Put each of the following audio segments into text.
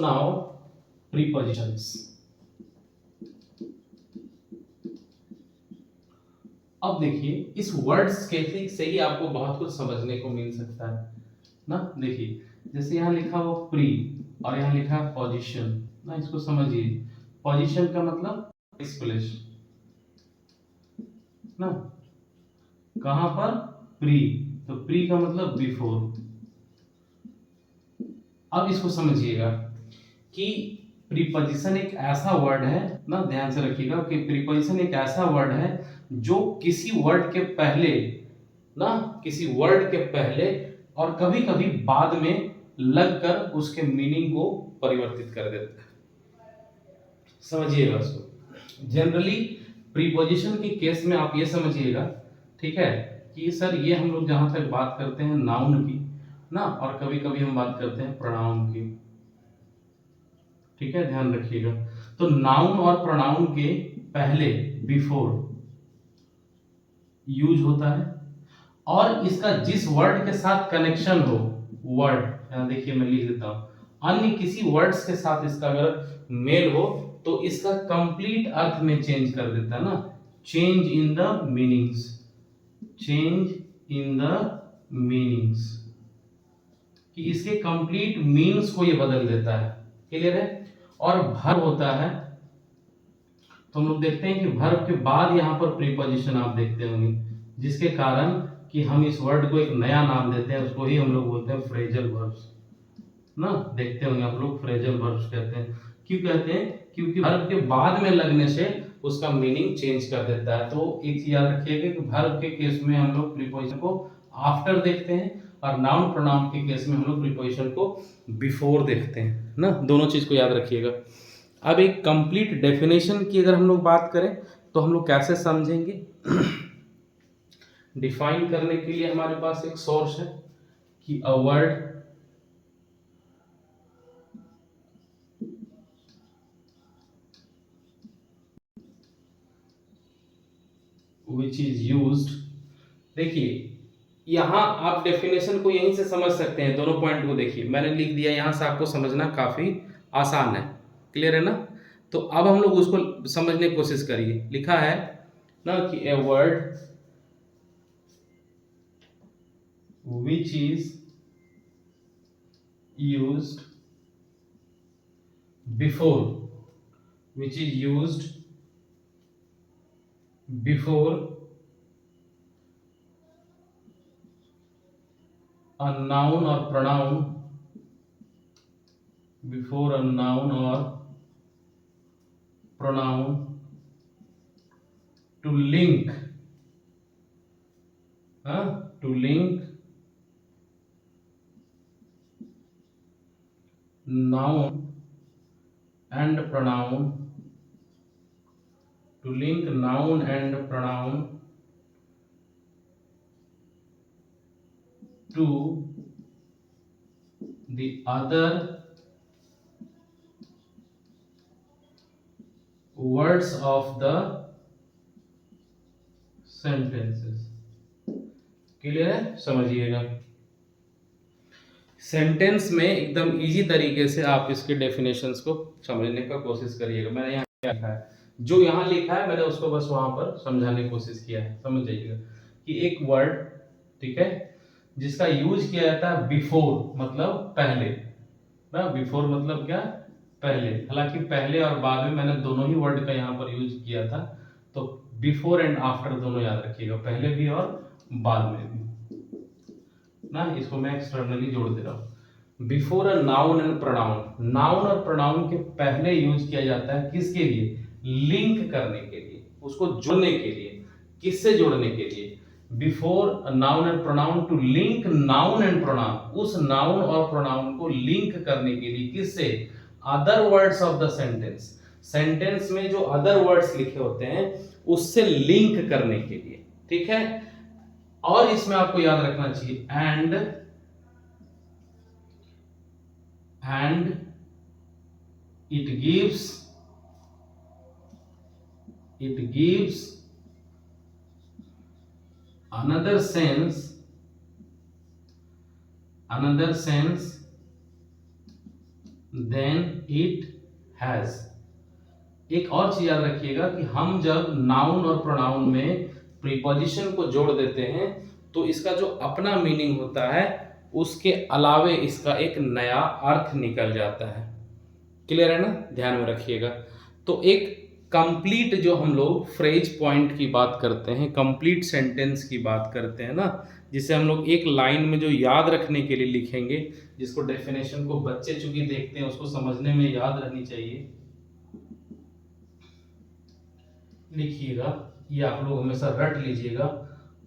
Now prepositions. अब देखिए इस वर्ड्स के से ही आपको बहुत कुछ समझने को मिल सकता है ना। देखिए जैसे यहाँ लिखा हो प्री और यहाँ लिखा है पोजीशन ना, इसको समझिए। पोजीशन का मतलब प्लेस ना, कहां पर, प्री, तो प्री का मतलब बिफोर। अब इसको समझिएगा कि प्रीपोजिशन एक ऐसा वर्ड है ना, ध्यान से रखिएगा कि प्रीपोजिशन एक ऐसा वर्ड है जो किसी वर्ड के पहले ना, किसी वर्ड के पहले और कभी कभी बाद में लगकर उसके मीनिंग को परिवर्तित कर देता है। समझिएगा उसको। जनरली प्रीपोजिशन के केस में आप ये समझिएगा, ठीक है, कि सर ये हम लोग जहां तक बात करते हैं नाउन की ना, और कभी कभी हम बात करते हैं प्रोनाउन की, ठीक है, ध्यान रखिएगा। तो नाउन और प्रोनाउन के पहले बिफोर यूज होता है, और इसका जिस वर्ड के साथ कनेक्शन हो, वर्ड यहां देखिए मैं लिख देता हूं, अन्य किसी वर्ड्स के साथ इसका अगर मेल हो तो इसका कंप्लीट अर्थ में चेंज कर देता है ना, change in the meanings, change in the meanings, कि इसके कंप्लीट मीन्स को ये बदल देता है। क्लियर है। और वर्ब होता है, तो हम लोग देखते हैं कि वर्ब के बाद यहां पर प्रीपोजिशन आप देखते होंगे, जिसके कारण कि हम इस वर्ड को एक नया नाम देते हैं, उसको ही हम लोग बोलते हैं फ्रेजल वर्ब्स ना। देखते होंगे आप लोग, फ्रेजल वर्ब्स कहते हैं। क्यों कहते हैं? क्योंकि वर्ब के बाद में लगने से उसका मीनिंग चेंज कर देता है। तो एक चीज याद रखिएगा कि वर्ब के केस में हम लोग प्रीपोजिशन को आफ्टर देखते हैं, और नाउन प्रोनाउन के केस में हम लोग प्रीपोजिशन को बिफोर देखते हैं ना। दोनों चीज को याद रखिएगा। अब एक कंप्लीट डेफिनेशन की अगर हम लोग बात करें तो हम लोग कैसे समझेंगे? डिफाइन करने के लिए हमारे पास एक सोर्स है कि a word which is used। देखिए यहां आप डेफिनेशन को यहीं से समझ सकते हैं, दोनों पॉइंट को देखिए मैंने लिख दिया, यहां से आपको समझना काफी आसान है। क्लियर है ना। तो अब हम लोग उसको समझने की कोशिश करिए। लिखा है ना कि a word which is used before, which is used before a noun or pronoun, before a noun or pronoun to link, to link noun and pronoun, to link noun and pronoun to the other words of the sentences। Clear है। समझिएगा, sentence में एकदम easy तरीके से आप इसके definitions को समझने का कोशिश करिएगा। मैंने यहाँ क्या लिखा है, जो यहाँ लिखा है मैंने उसको बस वहां पर समझाने की कोशिश किया है। समझ जाइएगा कि एक वर्ड, ठीक है, जिसका यूज किया जाता है बिफोर मतलब पहले ना। बिफोर मतलब क्या? पहले। हालांकि पहले और बाद में मैंने दोनों ही वर्ड का यहाँ पर यूज किया था, तो बिफोर एंड आफ्टर दोनों याद रखिएगा, पहले भी और बाद में भी ना। इसको मैं एक्सटर्नली जोड़ दे रहा हूं। Before a noun and pronoun, noun और प्रोनाउन के पहले यूज किया जाता है किसके लिए? लिंक करने के लिए, उसको जोड़ने के लिए। किससे जोड़ने के लिए? Before noun and pronoun to link noun and pronoun, उस नाउन और प्रोनाउन को लिंक करने के लिए। किससे? Other words of the sentence, sentence में जो अदर वर्ड्स लिखे होते हैं उससे लिंक करने के लिए, ठीक है। और इसमें आपको याद रखना चाहिए and it gives another sense then it has. एक और चीज याद रखिएगा कि हम जब नाउन और प्रोनाउन में प्रीपोजिशन को जोड़ देते हैं तो इसका जो अपना मीनिंग होता है उसके अलावे इसका एक नया अर्थ निकल जाता है। क्लियर है ना, ध्यान में रखिएगा। तो एक कंप्लीट जो हम लोग फ्रेज पॉइंट की बात करते हैं, कंप्लीट सेंटेंस की बात करते हैं ना, जिसे हम लोग एक लाइन में जो याद रखने के लिए लिखेंगे, जिसको डेफिनेशन को बच्चे चूंकि देखते हैं उसको समझने में याद रहनी चाहिए। लिखिएगा, ये आप लोग हमेशा रट लीजिएगा।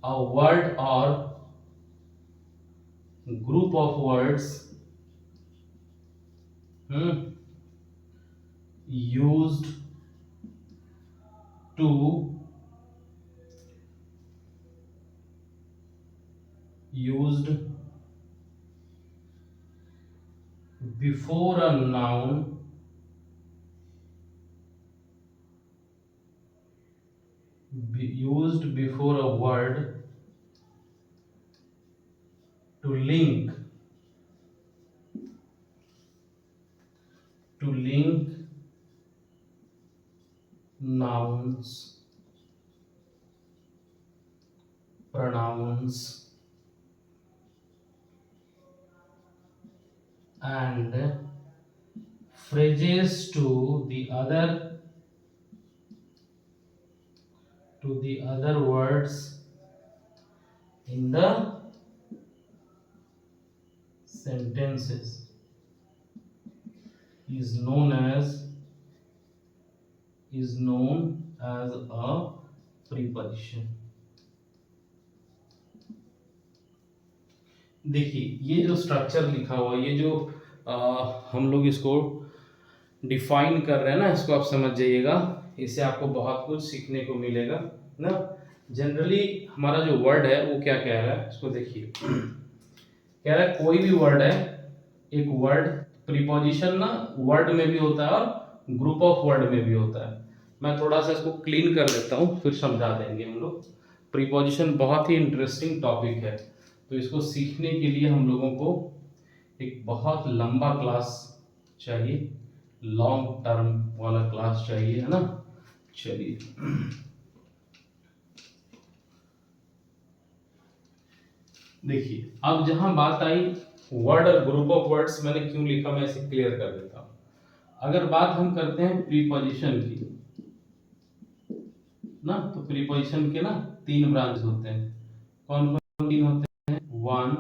अ वर्ड और group of words used to used before a noun used before a word to link nouns, pronouns and phrases to the other words in the sentences is known as a preposition। देखिए ये जो structure लिखा हुआ, ये जो हम लोग इसको डिफाइन कर रहे हैं ना, इसको आप समझ जाइएगा। इससे आपको बहुत कुछ सीखने को मिलेगा ना। जनरली हमारा जो वर्ड है वो क्या कह रहा है, इसको देखिए। कह रहा है कोई भी वर्ड है, एक वर्ड प्रीपोजिशन ना वर्ड में भी होता है और ग्रुप ऑफ वर्ड में भी होता है। मैं थोड़ा सा इसको क्लीन कर देता हूँ, फिर समझा देंगे हम लोग। प्रीपोजिशन बहुत ही इंटरेस्टिंग टॉपिक है, तो इसको सीखने के लिए हम लोगों को एक बहुत लंबा क्लास चाहिए, लॉन्ग टर्म वाला क्लास चाहिए, है ना। चलिए देखिए, अब जहां बात आई वर्ड और ग्रुप ऑफ वर्ड्स, मैंने क्यों लिखा मैं इसे क्लियर कर देता हूं। अगर बात हम करते हैं प्रीपोजिशन की ना, तो प्रीपोजिशन के ना तीन ब्रांच होते हैं। कौन कौन तीन होते हैं? 1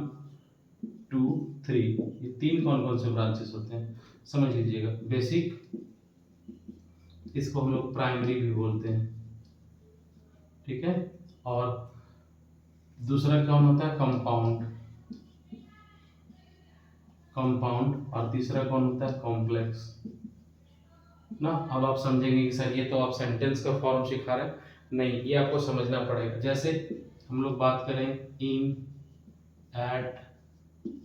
2 3। ये तीन कौन कौन से ब्रांचेस होते हैं समझ लीजिएगा। बेसिक, इसको हम लोग प्राइमरी भी बोलते हैं, ठीक है। और दूसरा कौन होता है? कंपाउंड। और तीसरा कौन होता है? कॉम्प्लेक्स ना। अब आप समझेंगे कि सर ये तो आप सेंटेंस का फॉर्म सिखा रहे हैं, नहीं, ये आपको समझना पड़ेगा। जैसे हम लोग बात करें इन, एट,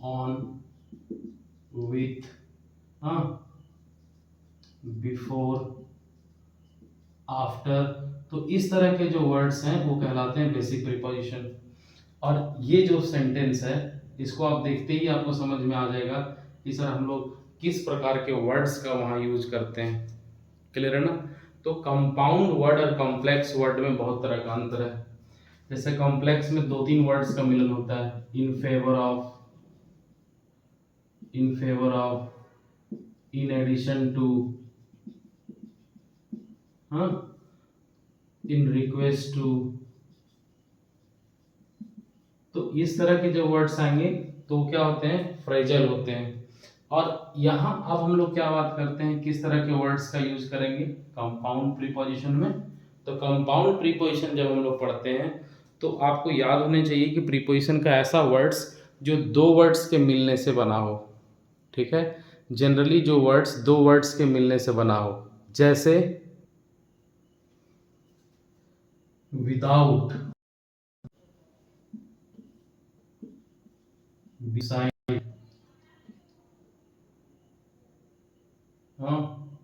ऑन, विथ, हाँ, बिफोर, आफ्टर, तो इस तरह के जो वर्ड्स हैं वो कहलाते हैं बेसिक प्रीपोजिशन। और ये जो सेंटेंस है, इसको आप देखते ही आपको समझ में आ जाएगा कि सर हम लोग किस प्रकार के वर्ड्स का वहां यूज करते हैं। क्लियर है ना। तो कंपाउंड वर्ड और कॉम्प्लेक्स वर्ड में बहुत तरह का अंतर है। जैसे कॉम्प्लेक्स में दो तीन वर्ड्स का मिलन होता है, in favour of, in addition to, हाँ, इन रिक्वेस्ट टू। तो इस तरह के जो वर्ड्स आएंगे तो क्या होते हैं? फ्रेजल होते हैं। और यहाँ अब हम लोग क्या बात करते हैं, किस तरह के वर्ड्स का यूज करेंगे? कंपाउंड प्रीपोजिशन में। तो कंपाउंड प्रीपोजिशन जब हम लोग पढ़ते हैं तो आपको याद होने चाहिए कि प्रीपोजिशन का ऐसा वर्ड्स जो दो वर्ड्स के मिलने से बना हो, ठीक है। जनरली जो वर्ड्स दो वर्ड्स के मिलने से बना हो, जैसे विदाउट, बिसाइड, हाँ,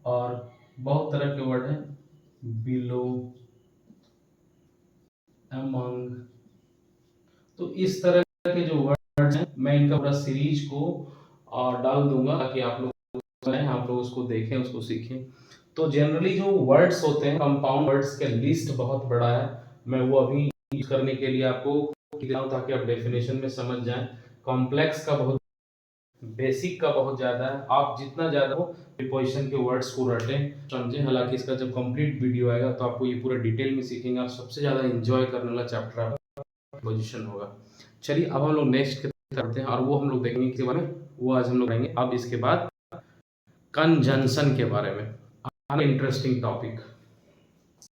और बहुत तरह के वर्ड हैं, बिलो, अमंग। तो इस तरह के जो वर्ड्स हैं मैं इनका पूरा सीरीज को डाल दूंगा ताकि आप लोग हैं, आप लोग उसको देखें, उसको सीखें। तो जनरली जो वर्ड्स होते हैं, कंपाउंड वर्ड्स के लिस्ट बहुत बड़ा है, मैं वो अभी यूज करने के लिए आपको दिखाऊं ताकि आप डेफिनेशन में समझ जाएं। कॉम्प्लेक्स का बहुत, बेसिक का बहुत ज़्यादा है, आप जितना ज़्यादा हो प्रीपोजिशन के वर्ड्स को रटें, समझें। हालांकि इसका जब कंप्लीट वीडियो आएगा तो आपको ये पूरा डिटेल में सीखेंगे, आप सबसे ज़्यादा इंजॉय करने वाला चैप्टर आपका प्रीपोजिशन होगा। चलिए अब हम लोग नेक्स्ट की तरफ करते हैं, और वो हम लोग देखेंगे किसके बारे में, वो आज हम लोग करेंगे अब इसके बाद कंजंक्शन के बारे में। Interesting topic.